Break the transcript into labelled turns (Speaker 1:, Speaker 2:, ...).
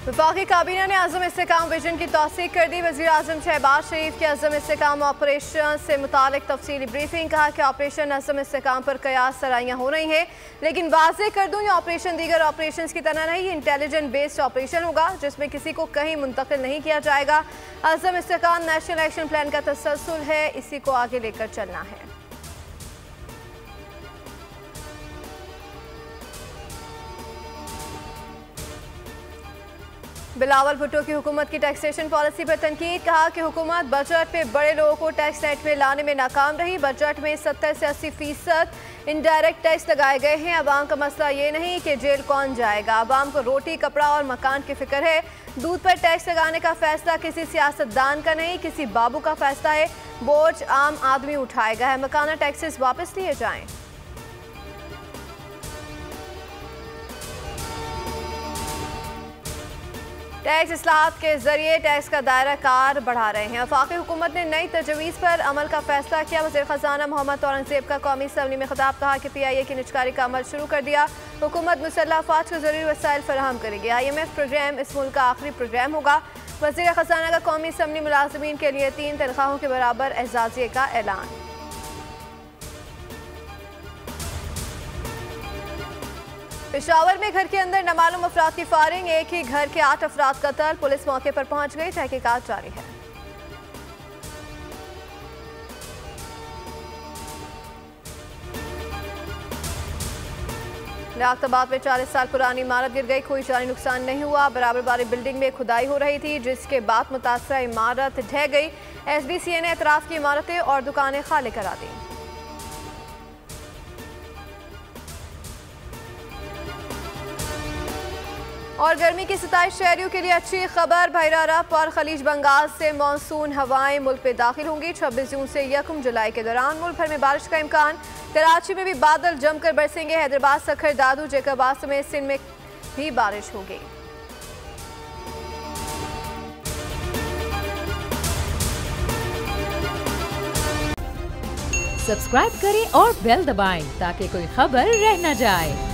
Speaker 1: वफाकी काबीना ने आज़म इस्तेकाम विजन की तौसीक कर दी। वज़ीर आज़म शहबाज शरीफ की आज़म इस्तेकाम ऑपरेशन से मुतालिक तफसीली ब्रीफिंग। कहा कि ऑपरेशन आज़म इस्तेकाम पर कयास सराहियाँ हो रही हैं, लेकिन वाज़ेह कर दूँ ये ऑपरेशन दीगर ऑपरेशन की तरह नहीं, इंटेलिजेंट बेस्ड ऑपरेशन होगा जिसमें किसी को कहीं मुंतकिल नहीं किया जाएगा। आज़म इस्तेकाम नेशनल एक्शन प्लान का तसलसल है, इसी को आगे लेकर चलना है। बिलावल भुट्टो की हुकूमत की टैक्सेशन पॉलिसी पर तनकीद। कहा कि हुकूमत बजट में बड़े लोगों को टैक्स नेट में लाने में नाकाम रही। बजट में 70 से 80% इनडायरेक्ट टैक्स लगाए गए हैं। अवाम का मसला ये नहीं कि जेल कौन जाएगा, अवाम को रोटी कपड़ा और मकान की फिक्र है। दूध पर टैक्स लगाने का फैसला किसी सियासतदान का नहीं, किसी बाबू का फैसला है। बोझ आम आदमी उठाएगा है। मकाना टैक्सेस वापस लिए जाएं। टैक्स इस्लाहत के जरिए टैक्स का दायरा कार बढ़ा रहे हैं। वफाकी हुकूमत ने नई तजवीज़ पर अमल का फैसला किया। वज़ीर ख़ज़ाना मोहम्मद औरंगज़ेब का कौमी असम्बली में खिताब। कहा कि PIA की निजकारी का अमल शुरू कर दिया। हुकूमत मुसल्लह अफ़वाज को ज़रूरी वसाइल फराहम करेगी। IMF प्रोग्राम इस मुल्क का आखिरी प्रोग्राम होगा। वज़ीर ख़ज़ाना का कौमी असम्बली मुलाज़मीन के लिए 3 तनख्वाहों के बराबर एजाज़िये का ऐलान। पेशावर में घर के अंदर नामालूम अफराद की फायरिंग। एक ही घर के 8 अफराद कत्ल। पुलिस मौके पर पहुंच गई। तहकीकात जारी है। लियाकताबाद में 40 साल पुरानी इमारत गिर गई। कोई जानी नुकसान नहीं हुआ। बराबर वाली बिल्डिंग में खुदाई हो रही थी, जिसके बाद मुतासरा इमारत ढह गई। SBCA ने एतराफ़ की इमारतें और दुकानें खाली करा दी। और गर्मी की 27 शहरियों के लिए अच्छी खबर। बहरा अरब और खलीज बंगाल से मानसून हवाएं मुल्क में दाखिल होंगी। 26 जून से 1 जुलाई के दौरान मुल्क भर में बारिश का इम्कान। कराची में भी बादल जमकर बरसेंगे। हैदराबाद, सखर, दादू, जैकबाद समेत सिंध में भी बारिश होगी।
Speaker 2: सब्सक्राइब करें और बेल दबाएं ताकि कोई खबर रह न जाए।